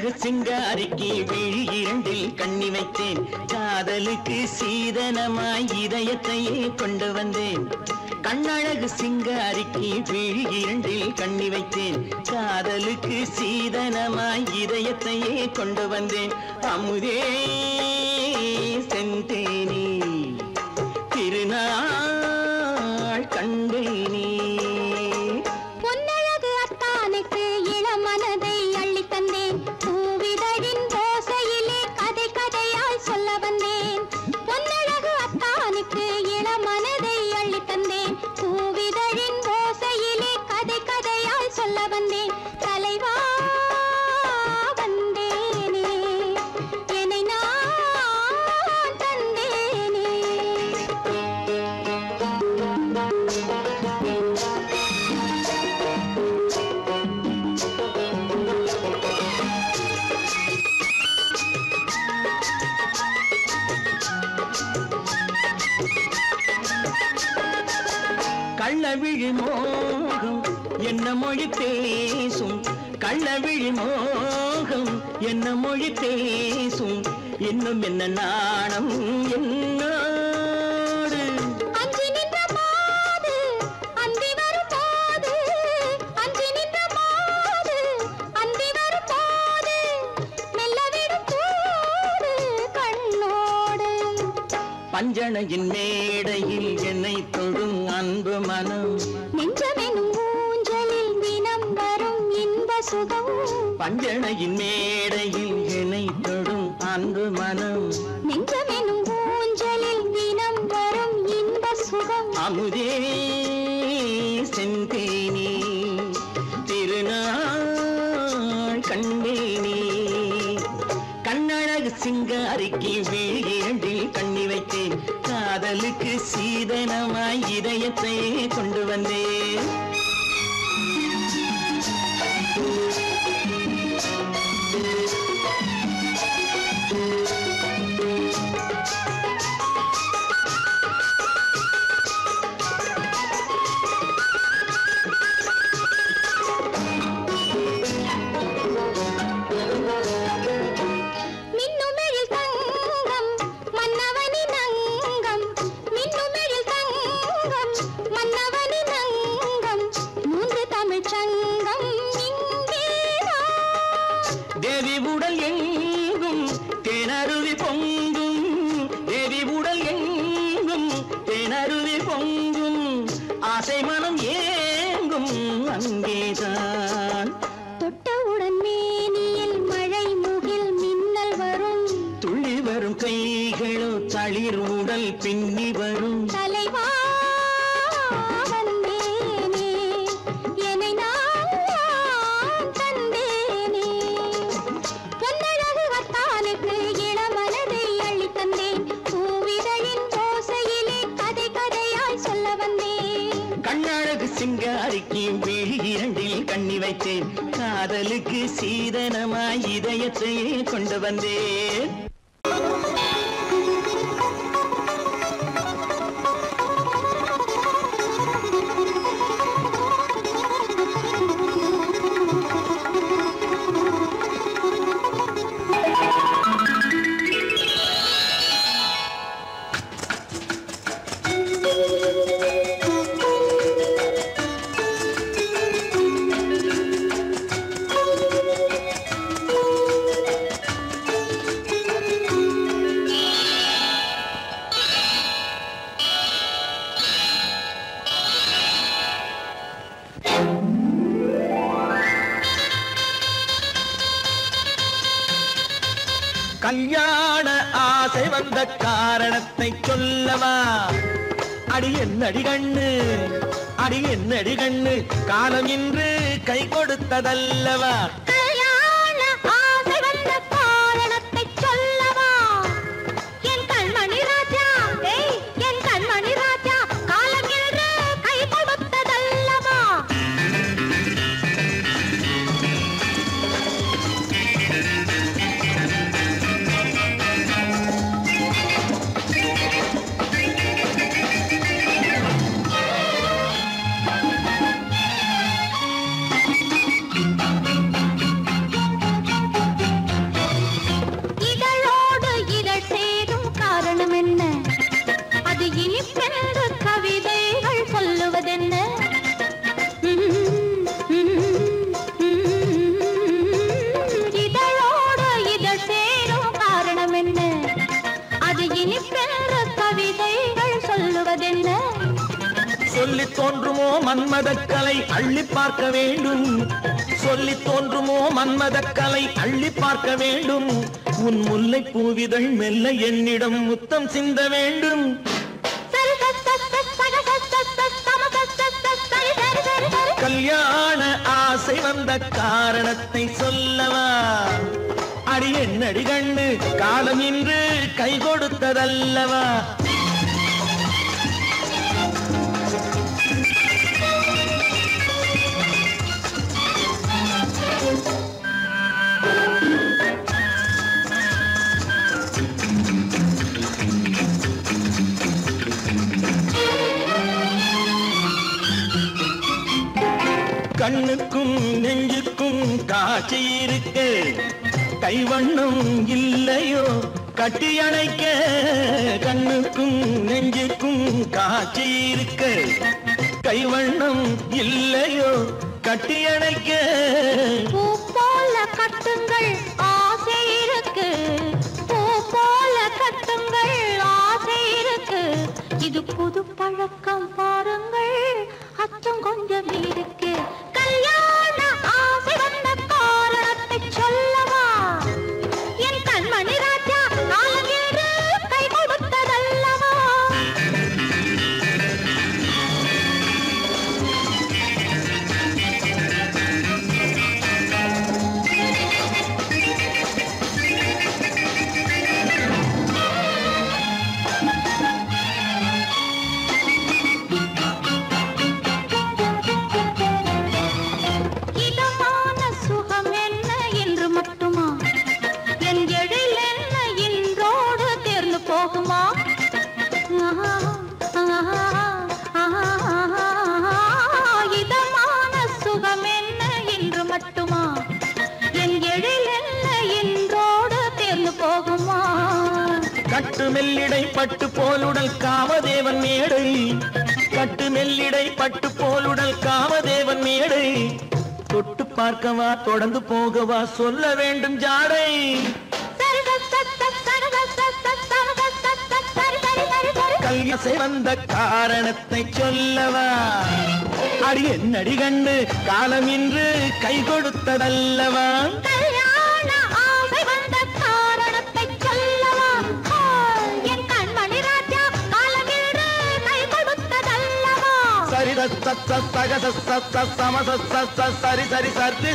கண்ணழகு சிங்காரிக்கு விழி இரண்டில் கண்ணி வைத்தேன் காதலுக்கு சீதனமாய் இதயத்தையே கொண்டு வந்தேன் கண்ணழகு சிங்காரிக்கு விழி இரண்டில் கண்ணி வைத்தேன் காதலுக்கு சீதனமாய் இதயத்தையே கொண்டு வந்தேன் அமுதே செந்தேனே திருநாள் கண்டேனே பொன்னழகு அத்தானுக்கு இளமனதை அள்ளி தந்தேன் பூவிதழின் ஓசையிலே கதை கதையாய் சொல்ல வந்தேன் பொன்னழகு அத்தானுக்கு இளமனதை அள்ளி தந்தேன் பூவிதழின் ஓசையிலே கதை கதையாய் சொல்ல வந்தேன் தலைவா வந்தேனே என்னை நான் தந்தேனே கள்ளவிழி மோகம் என்ன மொழி பேசும் கள்ளவிழி மோகம் என்ன மொழி பேசும் இன்னும் என்ன நாணம் என்னோடு அஞ்சி நின்ற மாது அந்தி வரும் போது அஞ்சி நின்ற மாது அந்தி வரும் போது மெல்ல விடும் கூடு கண்ணோடு பஞ்சணையின் மேடையில் என்னை தொடும் அன்பு மனம் நெஞ்சமெனும் ஊஞ்சலில் தினம் வரும் இன்ப சுகம் பஞ்சணையின் மேடையில் என்னை தொடும் அன்பு மனம் நெஞ்சமெனும் ஊஞ்சலில் தினம் வரும் இன்ப சுகம் அமுதே செந்தேனே திருநாள் கண்டேனே கண்ணழகு சிங்காரிக்கு விழி இரண்டில் கண்ணி வைத்தேன் காதலுக்கு சீதனமாய் இதயத்தை கொண்டு வந்தேன் மின்னுமெழில் தங்கம் மன்னவனின் அங்கம் மின்னுமெழில் தங்கம் மன்னவனின் அங்கம் மூன்று தமிழ்ச் சங்கம் இங்கேதான் தேவி உடல் எங்கும் தேனருவி பொங்கும் தேவி உடல் எங்கும் தேனருவி பொங்கும் ஆசை மனம் ஏங்கும் அங்கேதான் தொட்டவுடன் மேனியில் மழை முகில் மின்னல் வரும் துள்ளி வரும் கைகளோ தளிர் உடல் பின்னி வரும் தலைவா வந்தேனே என்னை நான் தந்தேனே பொன்னழகு அத்தானுக்கு இளமனதை அள்ளி தந்தேன் பூவிதழின் ஓசையிலே கதை கதையாய் சொல்ல வந்தேன் கண்ணழகு சிங்காரிக்கு விழி இரண்டில் கண்ணி வைத்தேன் காதலுக்கு சீதனமாய் இதயத்தையே கொண்டு வந்தேன் கல்யாண ஆசை வந்த காரணத்தை சொல்லவா அடி என்னடி கண்ணு அடி என்னடி கண்ணு காலம் இன்று கை கொடுத்ததல்லவா கல்யாண ஆசை வந்த காரணத்தை சொல்லவா என் கண்மணி ராஜா என் கண்மணி ராஜா காலம் என்று கை கொடுத்ததல்லவா சொல்லி தோன்றுமோ மன்மதக்கலை அள்ளி பார்க்க வேண்டும். சொல்லி தோன்றுமோ மன்மதக்கலை அள்ளி பார்க்க வேண்டும். உன் முல்லை பூவிதழ் மெல்ல என்னிடம் முத்தம் சிந்த வேண்டும். கல்யாண ஆசை வந்த காரணத்தை சொல்லவா? அடி என்னடி கண்ணு காலம் இன்று கை கொடுத்ததல்லவா? கண்ணுக்கும் நெஞ்சுக்கும் காட்சி இருக்கு, கைவண்ணம் இல்லையோ கட்டி அணைக்க. கண்ணுக்கும் நெஞ்சுக்கும் காட்சி இருக்கு, கைவண்ணம் இல்லையோ கட்டி அணைக்க. பூ போல கட்டுங்கள் ஆசை இருக்கு, பூ போல கட்டுங்கள் ஆசை இருக்கு. இது புது பழக்கம் பாருங்கள், அச்சம் கொஞ்சம் இருக்கு. கல்யாண ஆசை வந்த காரணத்தை சொல்லவா? என் கண்மணி ராஜா காலம் என்று கை கொடுத்ததல்லவா? கட்டு மெல்லிடை பட்டு போலுடல் காமதேவன் மேடை, கட்டு மெல்லிடை பட்டு போலுடல் காமதேவன் மேடை. தொட்டு பார்க்கவா தொடர்ந்து போகவா சொல்ல வேண்டும் ஜாடை. கல்யாசை வந்த காரணத்தை சொல்லவா? அடி என்னடி கண்டு காலம் இன்று கை கொடுத்ததல்லவா? சரி சரி சரி சரி